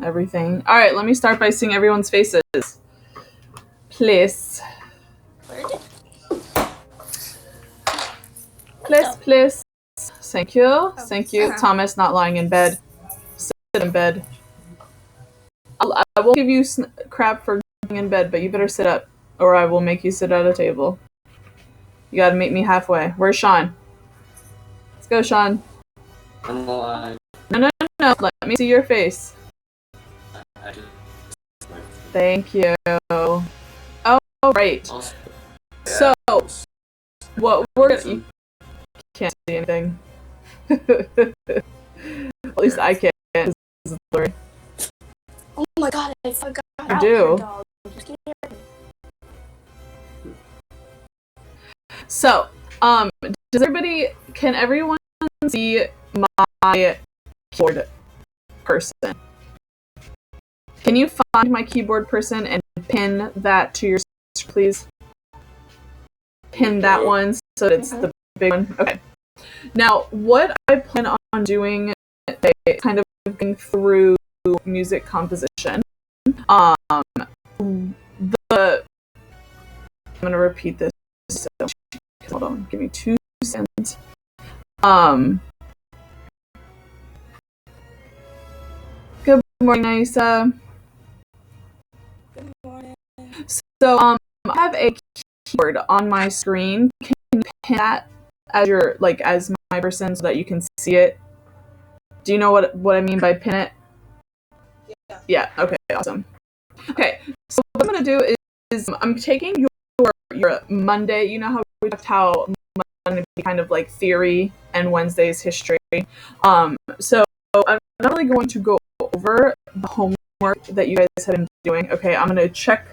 everything. All right, let me start by seeing everyone's faces. Please. Please. Thank you. Thank you. Thomas not lying in bed. Sit in bed. I won't give you crap for being in bed, but you better sit up, or I will make you sit at a table. You gotta meet me halfway. Where's Sean? Let's go, Sean. No. Let me see your face. Thank you. Oh, right. So, what we're gonna... You can't see anything. At least I can't. This is blurry. Oh my god, I forgot. You do. So, can everyone see my keyboard person? Can you find my keyboard person and pin that to your screen, please? Pin that one so it's the big one. Okay. Now, what I plan on doing today is kind of going through music composition. I'm going to repeat this. So, hold on, give me 2 seconds. Good morning, Naisa. Good morning. So, I have a keyboard on my screen. Can you pin that as my person so that you can see it? Do you know what I mean by pin it? Yeah. Okay. Awesome. Okay. So what I'm gonna do is I'm taking your Monday. You know how we talked how Monday be kind of like theory and Wednesday's history. So I'm not really going to go over the homework that you guys have been doing. Okay. I'm gonna check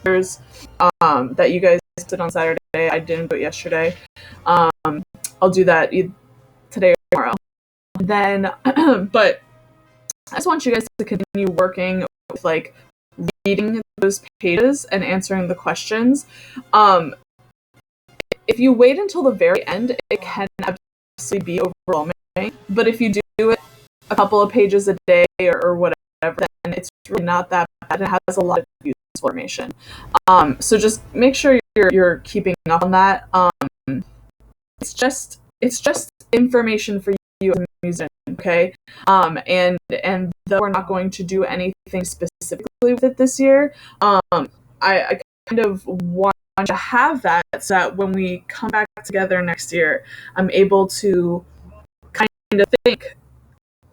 that you guys did on Saturday. I didn't do it yesterday. I'll do that today or tomorrow. Then, but I just want you guys to continue working with like reading those pages and answering the questions. If you wait until the very end, it can absolutely be overwhelming. But if you do it a couple of pages a day or whatever, then it's really not that bad. It has a lot of useful information. So just make sure you're keeping up on that. It's just information for you as a musician, okay? And though we're not going to do anything specifically with it this year, I kind of want to have that so that when we come back together next year, I'm able to kind of think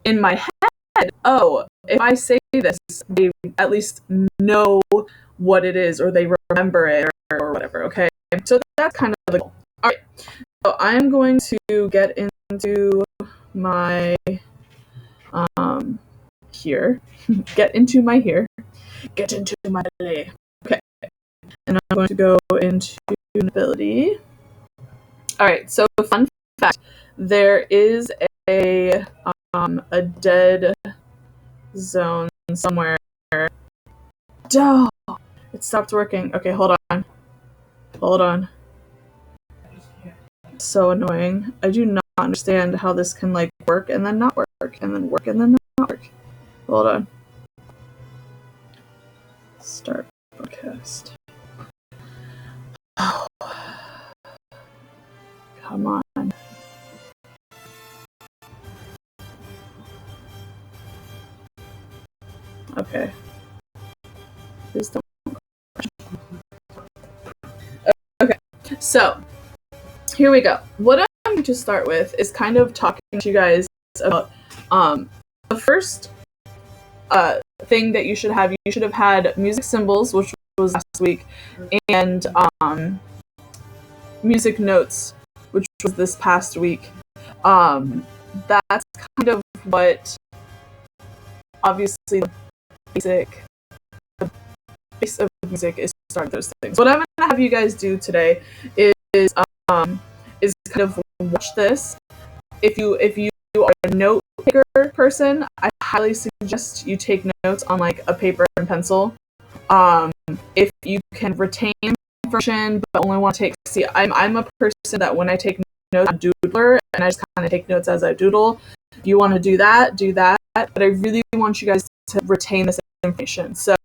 in my head, oh, if I say this, they at least know what it is, or they remember it, or whatever, okay? So that's kind of the goal. All right. So I'm going to get into my here. Get into my belly. Okay. And I'm going to go into ability. Alright, so fun fact. There is a dead zone somewhere. Oh, it stopped working. Okay, hold on. So annoying. I do not understand how this can like work and then not work and then work and then not work. Hold on. Start broadcast. Oh. Come on. Okay. Please don't. Okay. So here we go. What I'm going to start with is kind of talking to you guys about the first thing that you should have. You should have had music symbols, which was last week, and music notes, which was this past week. That's kind of what, obviously, the base of music is to start those things. What I'm going to have you guys do today is kind of watch this. If you are a note taker person, I highly suggest you take notes on like a paper and pencil. If you can retain information but only want to take, I'm a person that when I take notes, I'm a doodler, and I just kind of take notes as I doodle. If you want to do that, but I really want you guys to retain this information. So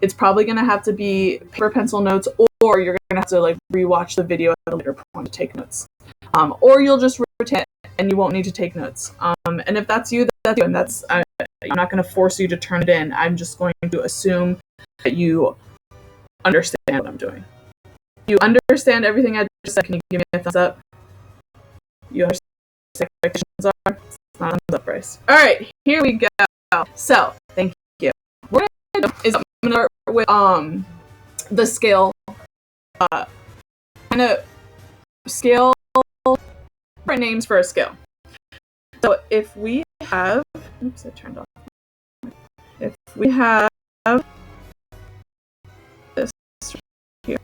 it's probably going to have to be paper pencil notes, or you're going to have to like rewatch the video at a later point to take notes, or you'll just retain it and you won't need to take notes. And if that's you, that's you, and that's I'm not going to force you to turn it in. I'm just going to assume that you understand what I'm doing. You understand everything I just said. Can you give me a thumbs up? You understand what expectations are? It's not a thumbs up, Bryce. All right, here we go. So, thank you. What I'm going to do is I'm going to start with the scale. Kind of scale, different names for a scale. So if we have, oops, I turned off. If we have this here,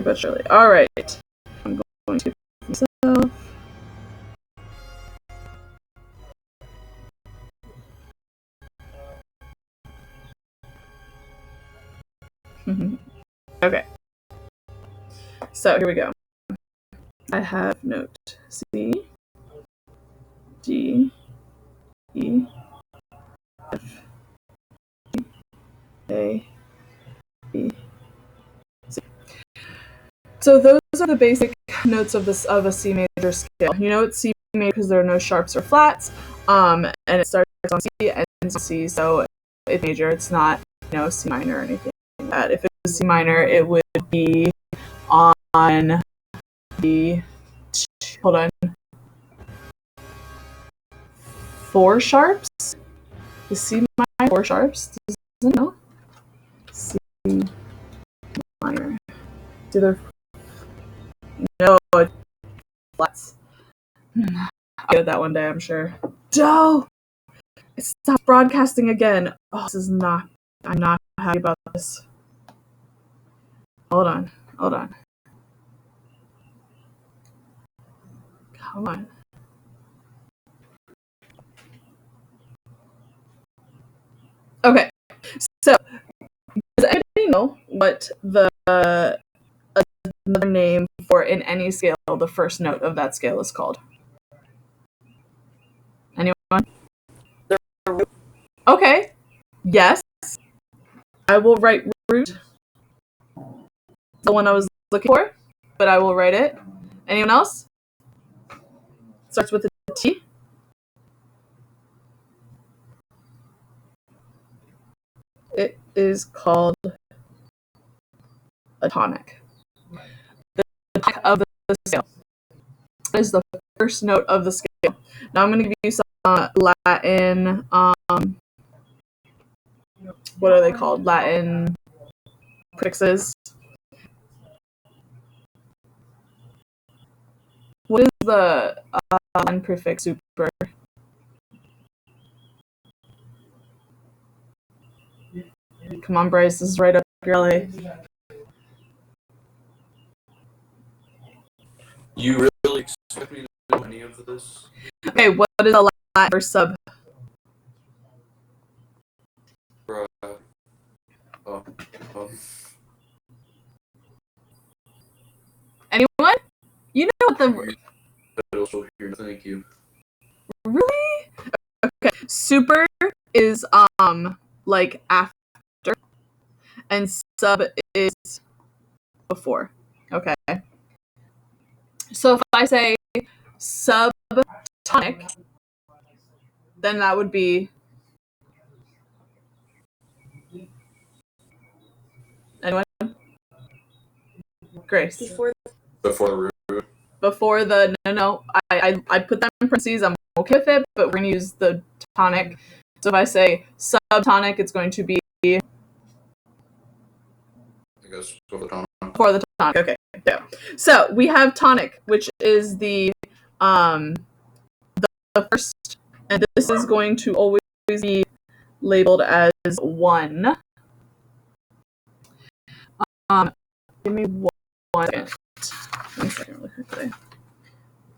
but surely. All right, I'm going to myself. Okay, so here we go. I have note C, D, E, F, G, A, B, C. So those are the basic notes of a C major scale. You know it's C major because there are no sharps or flats, and it starts on C and ends on C, so it's major. It's not C minor or anything like that. If it was C minor, it would be on the 4 sharps. The C minor 4 sharps. Doesn't know. C minor. Do there? No, flats. I'll get that one day, I'm sure. Doe! It stopped broadcasting again. Oh, this is not. I'm not happy about this. Hold on. Come on. Okay, so does anybody know what another name for in any scale the first note of that scale is called? Anyone? Okay. Yes. I will write root. The one I was looking for, but I will write it. Anyone else? Starts with a T. It is called a tonic. The tonic of the scale is the first note of the scale. Now I'm going to give you some Latin. What are they called? Latin prefixes. What is the Latin prefix super? Come on, Bryce. This is right up your alley. You really expect me to do any of this? Okay, what is the Latin for sub? Anyone? You know what the... Thank you. Really? Okay. Super is like after, and sub is before. Okay. So if I say subtonic, then that would be... Anyone? Grace. Before the root. Before the... No. I put them in parentheses. I'm okay with it, but we're going to use the tonic. So if I say subtonic, it's going to be... I guess before the tonic. For the tonic. Okay. Yeah. So we have tonic, which is the first, and this is going to always be labeled as 1. Give me 1 second. 1 second, really quickly.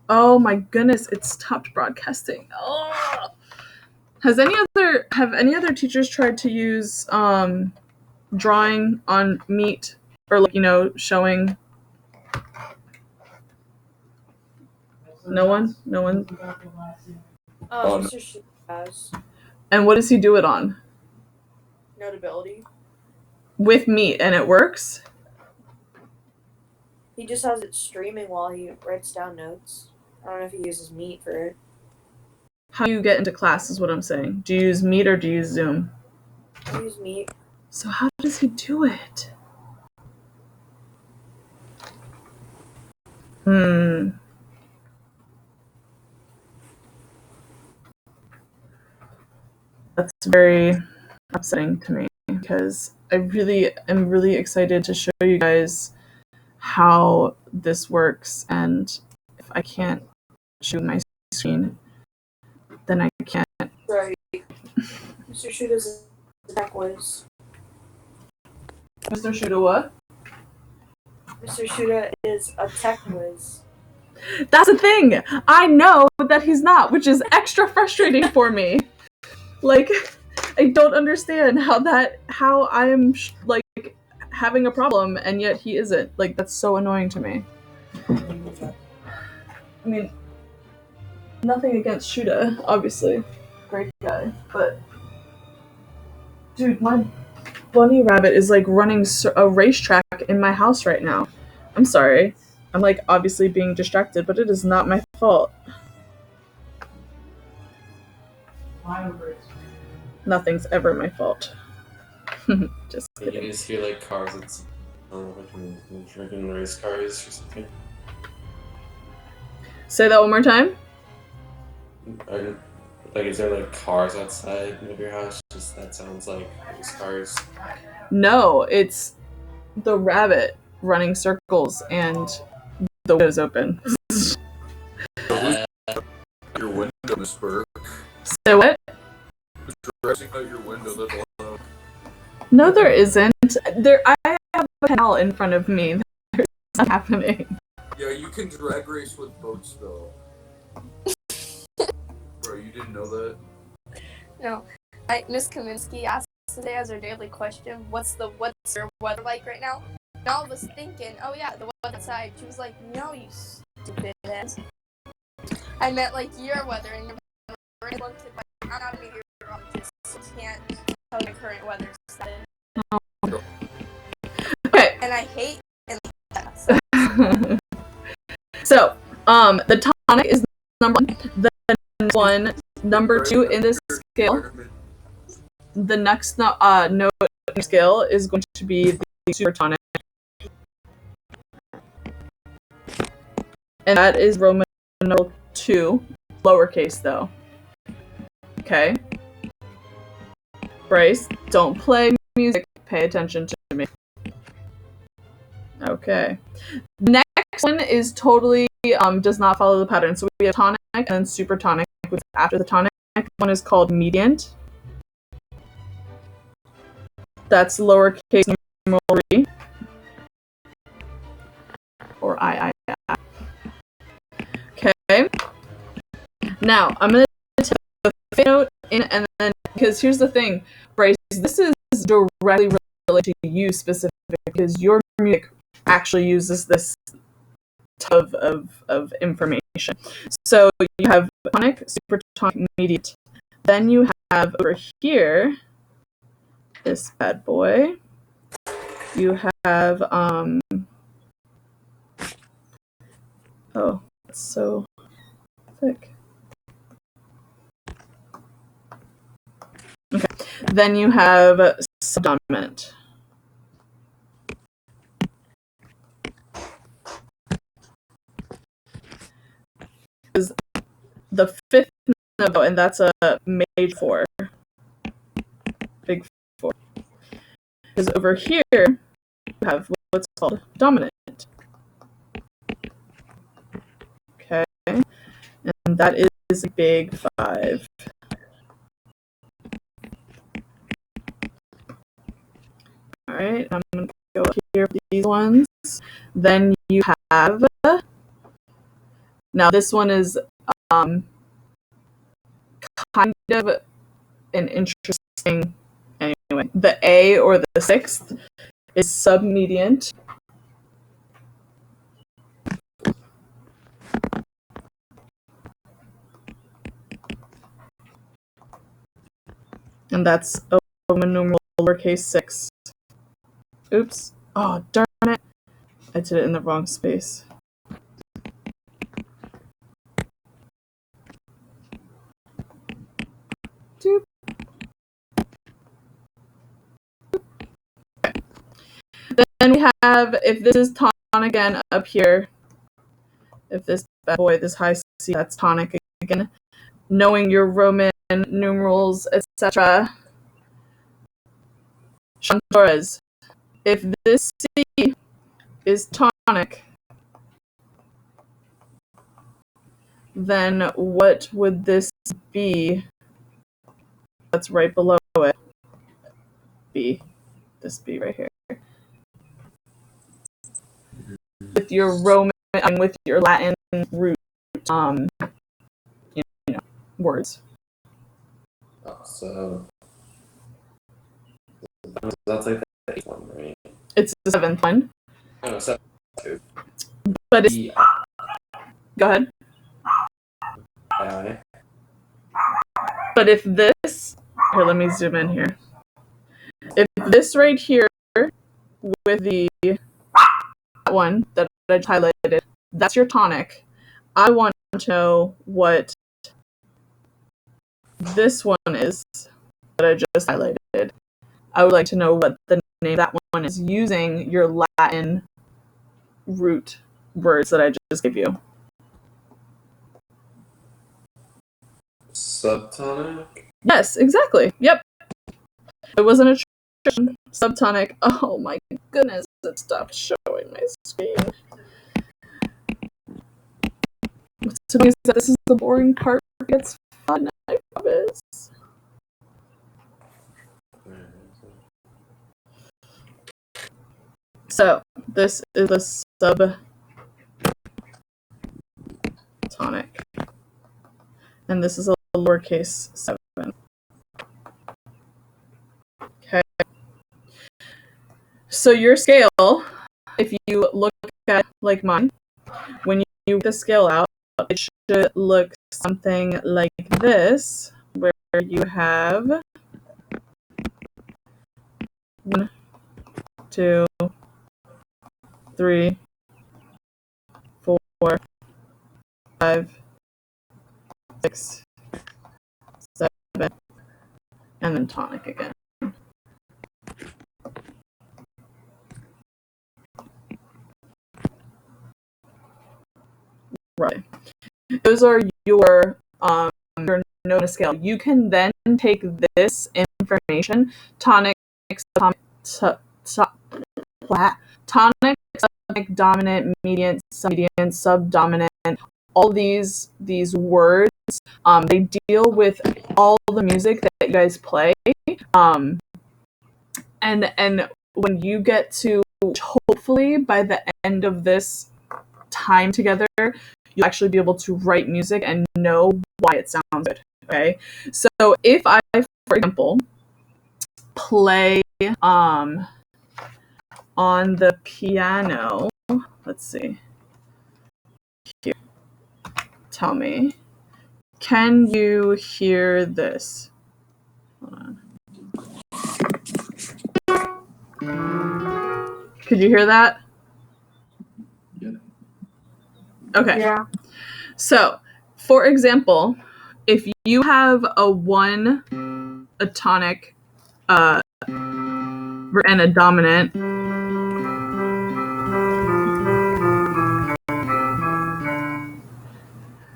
Oh my goodness, it stopped broadcasting. Oh. Have any other teachers tried to use drawing on Meet, or showing No one? No one? Oh, no. Mr. Shoot has And what does he do it on? Notability. With meat, and it works? He just has it streaming while he writes down notes. I don't know if he uses Meet for it. How do you get into class is what I'm saying. Do you use Meet or do you use Zoom? I use Meet. So how does he do it? That's very upsetting to me because I really am really excited to show you guys how this works, and if I can't show my screen, then I can't. Right. Mr. Shoot is a tech whiz. Mr. Shuda, what? Mr. Shuda is a tech whiz. That's the thing! I know that he's not, which is extra frustrating for me. Like, I don't understand how I'm like having a problem and yet he isn't. Like, that's so annoying to me. I mean, nothing against Shuda, obviously. Great guy. But, dude, my bunny rabbit is like running a racetrack in my house right now. I'm sorry. I'm like obviously being distracted, but it is not my fault. Nothing's ever my fault. Just You kidding. just hear like cars, it's freaking race cars or something. Say that one more time. Like, is there like cars outside of your house? Just that sounds like race cars. No, it's the rabbit running circles and the window's open. Your window, Miss Burke. Say what? Dressing out your window, that's loud. No, there isn't. I have a canal in front of me. There's not happening. Yeah, you can drag race with boats, though. Bro, you didn't know that? No. Miss Kaminsky asked today as our daily question, what's your weather like right now? And I was thinking, oh yeah, the weather outside. She was like, no, you stupid ass. I meant like your weather and your weather. I'm not a meteorologist, so can't tell you current weather status. Okay. And I hate and that. So, the tonic is number one. The next one, number two in this scale. The next note in the scale is going to be the supertonic. And that is Roman numeral 2, lowercase though. Okay. Bryce, don't play music. Pay attention to me. Okay. The next one is totally does not follow the pattern. So we have tonic and then supertonic, which is after the tonic. The one is called mediant. That's lowercase numeral 3. Or I. Okay. Now I'm gonna take the fifth note in, and then because here's the thing, Bryce, this is directly related to you specifically because your music actually uses this type of information. So you have tonic, supertonic, mediant. Then you have over here this bad boy. You have oh, it's so thick. Okay. Then you have subdominant. Is the fifth note, and that's a major 4. Big 4. Because over here you have what's called dominant. Okay. And that is a big 5. Alright, I'm going to go up here for these ones. Then you have, now this one is kind of an interesting, anyway, the A or the 6th is submediant. And that's Roman numeral lowercase 6. Oops. Oh, darn it. I did it in the wrong space. Doop. Then we have, if this is tonic again up here, if this bad boy, this high C, that's tonic again, knowing your Roman numerals, etc. Sean Torres, if this C is tonic, then what would this be that's right below it? B. This B right here. With your Roman, with your Latin root, words. So that's like the 8th one, right? It's the 7th one. No, 7th. But it's, go ahead. I. But if this, here, let me zoom in here. If this right here with the one that I just highlighted, that's your tonic. I want to know what this one is that I just highlighted. I would like to know what the name of that one is using your Latin root words that I just gave you. Subtonic? Yes, exactly. Yep. It wasn't a trick. Subtonic. Oh my goodness, it stopped showing my screen. What's funny is that this is the boring part. It's fun, I promise. So, this is a subtonic. And this is a lowercase 7. Okay. So your scale, if you look at like mine, when you get the scale out, it should look something like this, where you have 1, 2, 3, 4, 5, 6, 7, and then tonic again. Right. Those are your note scale. You can then take this information, tonic, tonic, dominant, median, subdominant, all these words, they deal with all the music that you guys play. And when you get to, hopefully by the end of this time together, you'll actually be able to write music and know why it sounds good. Okay, so if I, for example, play on the piano, let's see here, tell me, can you hear this? Hold on. Could you hear that? Yeah. Okay. Yeah. So, for example, if you have a tonic, and a dominant,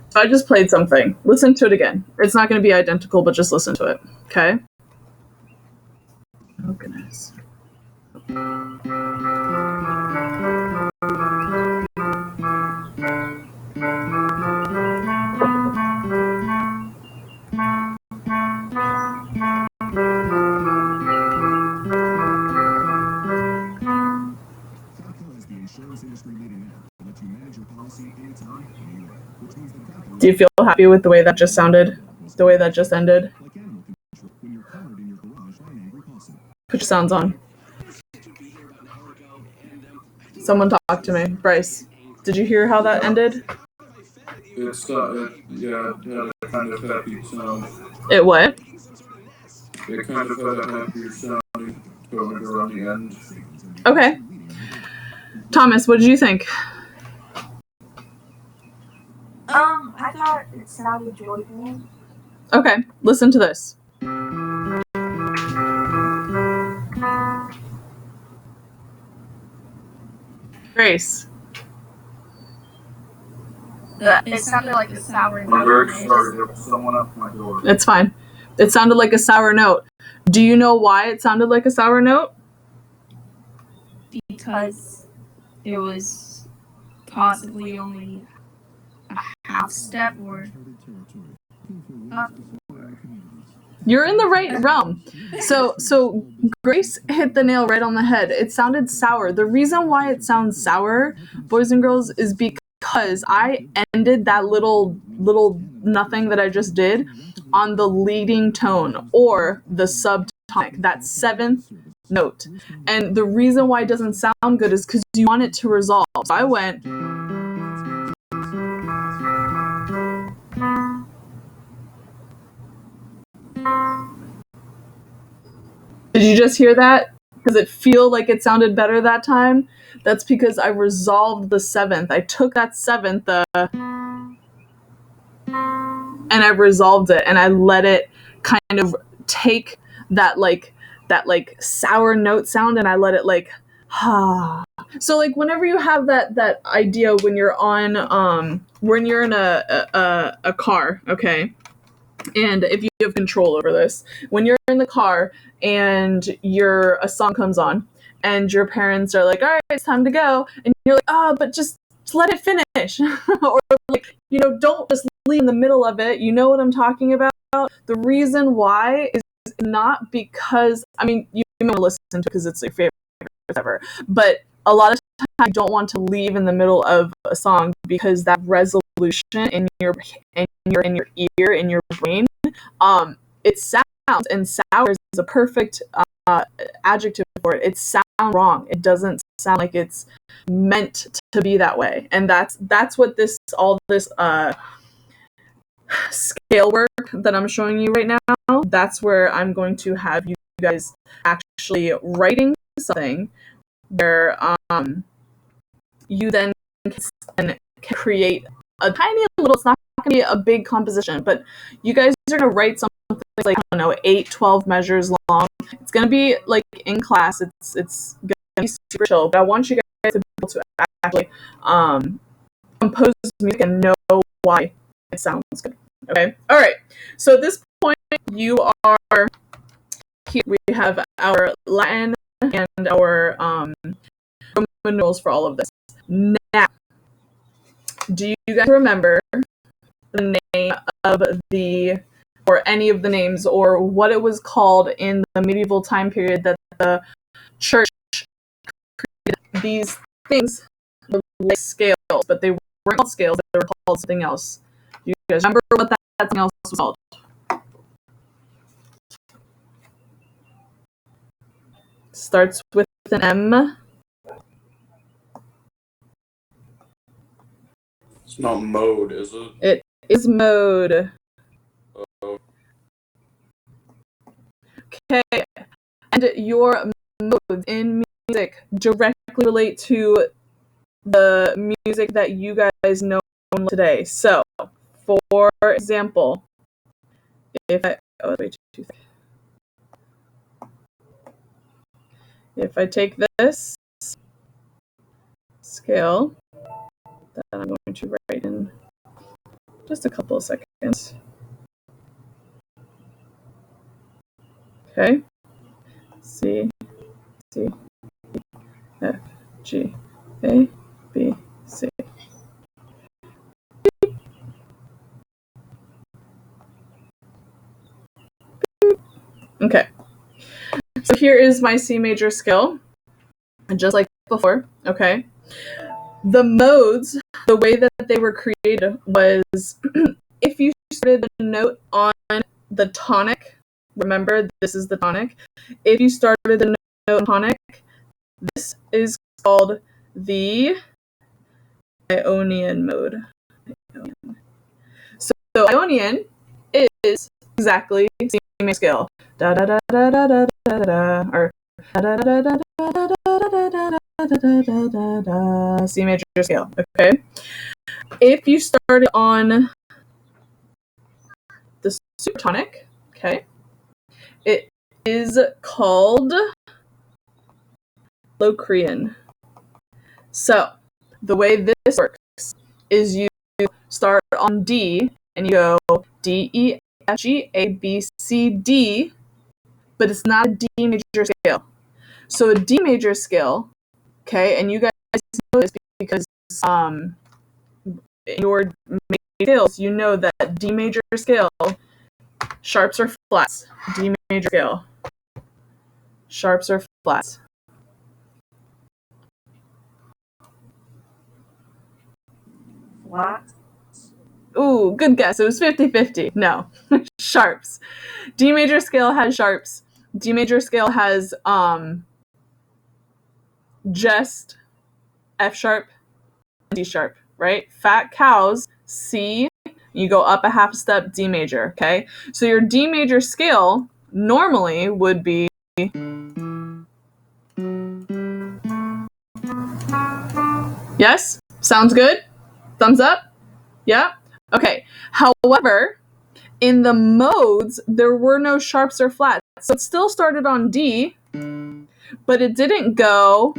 so I just played something. Listen to it again. It's not going to be identical, but just listen to it. Okay? Oh, goodness. Do you feel happy with the way that just sounded? The way that just ended? Put your sounds on. Someone talk to me. Bryce, did you hear how that ended? It had a kind of happy sound. It what? It kind of had a happier sounding tone around the end. Okay. Thomas, what did you think? I thought it sounded joyful. Okay, listen to this. Grace. It sounded like a sour I'm note. very sorry, there was someone at my door. It's fine. It sounded like a sour note. Do you know why it sounded like a sour note? Because it was possibly only a half step or You're in the right realm. So Grace hit the nail right on the head. It sounded sour. The reason why it sounds sour, boys and girls, is because I ended that little nothing that I just did on the leading tone or the subtonic, that seventh note. And the reason why it doesn't sound good is because you want it to resolve. So I went. Did you just hear that? Does it feel like it sounded better that time? That's because I resolved the seventh. I took that seventh and I resolved it, and I let it kind of take that sour note sound, and I let it So like whenever you have that idea when you're on when you're in a car, okay? And if you have control over this, when you're in the car and a song comes on and your parents are like, all right, it's time to go. And you're like, but just let it finish. Or don't just leave in the middle of it. You know what I'm talking about? The reason why is not because, you may want to listen to it because it's your favorite, whatever. But a lot of times you don't want to leave in the middle of a song because that resolution in your ear, in your brain, it sounds, and sour is a perfect adjective for it. It sounds wrong. It doesn't sound like it's meant to be that way. And that's what all this scale work that I'm showing you right now, that's where I'm going to have you guys actually writing something where you then can create a tiny little, it's not going to be a big composition, but you guys are going to write something like, 8, 12 measures long. It's going to be like in class, it's going to be super chill, but I want you guys to be able to actually compose music and know why it sounds good. Okay? All right. So at this point, you are here. We have our Latin and our Roman numerals for all of this. Now, do you guys remember the name of or any of the names, or what it was called in the medieval time period that the church created? These things were like scales, but they weren't called scales, they were called something else. Do you guys remember what that something else was called? Starts with an M. It's not mode, is it? It is mode. Oh. Okay. And your modes in music directly relate to the music that you guys know today. So, for example, if I take this scale that I'm going to write in just a couple of seconds. Okay. C, D, F, G, A, B, C. Okay. So here is my C major scale. And just like before, okay? The modes, the way that they were created was if you started the note on the tonic, remember this is the tonic. If you started the note on tonic, this is called the Ionian mode. So Ionian is exactly C major scale. Da da da da da da da da, or da da da da da da da, C major scale. Okay. If you started on the supertonic, okay, it is called Locrian. So the way this works is you start on D and you go D, E, F, G, A, B, C, D, but it's not a D major scale. So a D major scale, okay, and you guys know this because in your major scales, you know that D major scale, sharps or flats. D major scale, sharps or flats. What? Ooh, good guess. It was 50-50. No, sharps. D major scale has sharps. D major scale has just F sharp and D sharp, right? Fat cows, C, you go up a half step, D major, okay? So your D major scale normally would be yes? Sounds good? Thumbs up? Yeah? Okay. However, in the modes, there were no sharps or flats. So it still started on D, but it didn't go.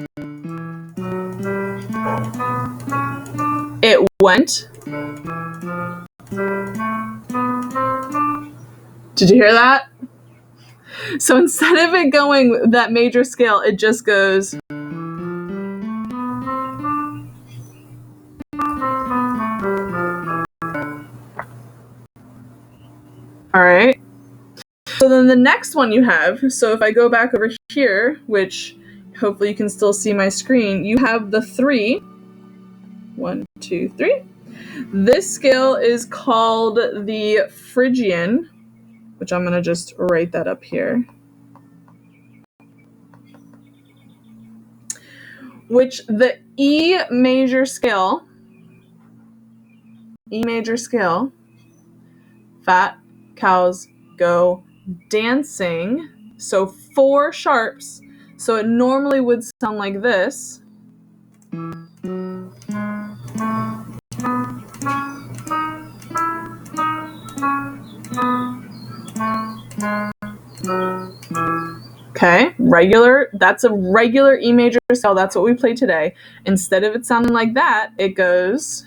It went. Did you hear that? So instead of it going that major scale, it just goes. All right. So then the next one you have, so if I go back over here, which hopefully you can still see my screen, you have the 3. 1, 2, 3. This scale is called the Phrygian, which I'm going to just write that up here. Which the E major scale, fat cows go dancing. So 4 sharps. So it normally would sound like this. Okay, regular, that's a regular E major scale. That's what we played today. Instead of it sounding like that, it goes.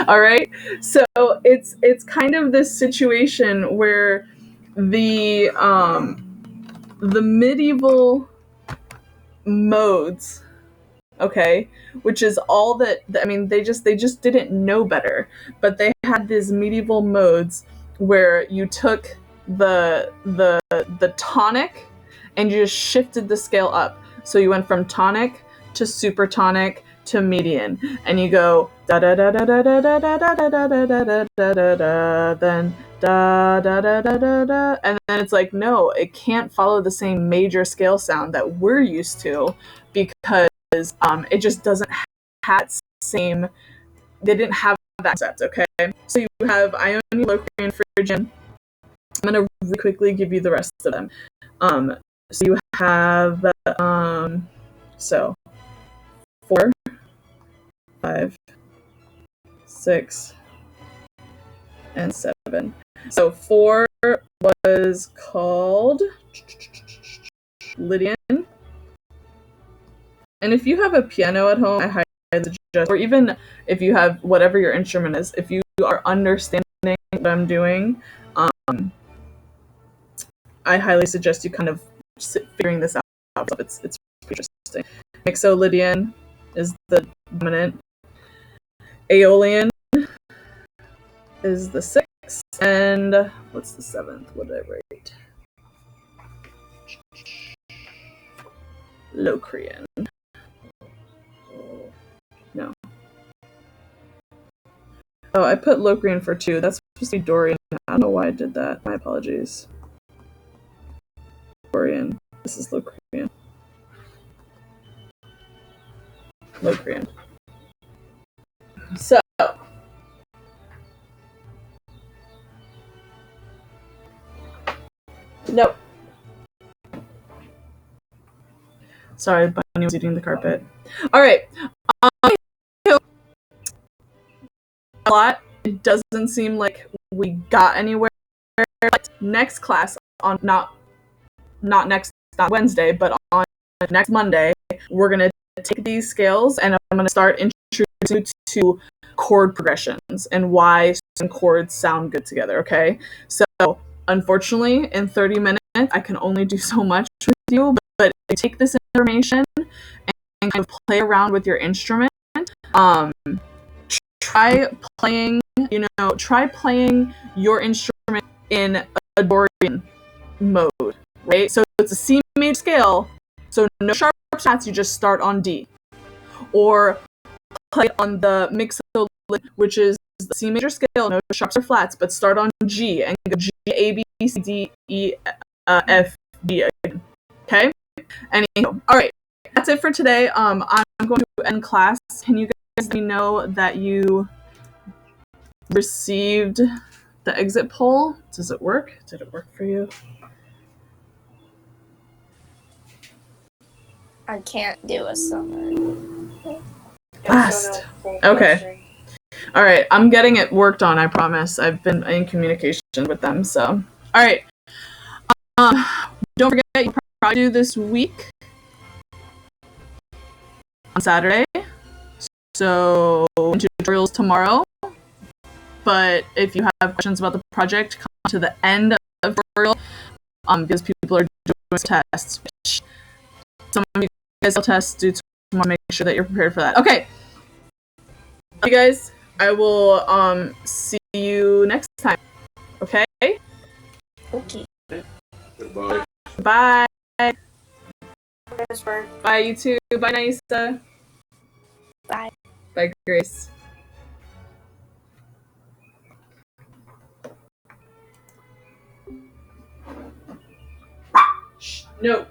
All right. So it's kind of this situation where the medieval modes, okay, which is all that, I mean, they just didn't know better, but they had these medieval modes where you took the tonic and you just shifted the scale up. So you went from tonic to supertonic to median, and you go da da da da da da da da da da da da da da da, then da da da da da da, and then it's like, no, it can't follow the same major scale sound that we're used to, because it just doesn't have that same. They didn't have that concept. Okay, so you have Ionian, Locrian, Phrygian. I'm gonna really quickly give you the rest of them. So you have so 4, 5, 6, and 7. So 4 was called Lydian. And if you have a piano at home, I highly suggest, or even if you have whatever your instrument is, if you are understanding what I'm doing, I highly suggest you kind of figuring this out. It's pretty interesting. Mixolydian is the dominant. Aeolian is the 6th, and what's the 7th? What did I write? Locrian. No. Oh, I put Locrian for 2. That's supposed to be Dorian. I don't know why I did that. My apologies. Dorian. This is Locrian. Locrian. So, nope. Sorry, Bunny was eating the carpet. All right. A lot. It doesn't seem like we got anywhere. Next class on not Wednesday, but on next Monday, we're gonna take these scales and I'm gonna start introducing you to chord progressions and why some chords sound good together. Okay, so unfortunately, in 30 minutes, I can only do so much with you, but take this information and kind of play around with your instrument. Try playing your instrument in a Dorian mode, right? So it's a C major scale, so no sharp flats, you just start on D. Or play on the mixolydian, which is the C major scale, no sharps or flats, but start on G and go G, A, B, C, D, E, F, D again. Okay? Anywho, all right, that's it for today. I'm going to end class. Can you guys let me know that you received the exit poll? Does it work? Did it work for you? I can't do a summary. Fast. Okay. All right. I'm getting it worked on, I promise. I've been in communication with them. So, all right. Don't forget, you probably do this week on Saturday. So, tutorials tomorrow. But if you have questions about the project, come to the end of the tutorial because people are doing tests. Which some of you guys will test due to tomorrow. Make sure that you're prepared for that. Okay. You guys, I will see you next time. Okay? Okay. Goodbye. Bye. Bye, you too. Bye, Naisa. Bye. Bye, Grace. No.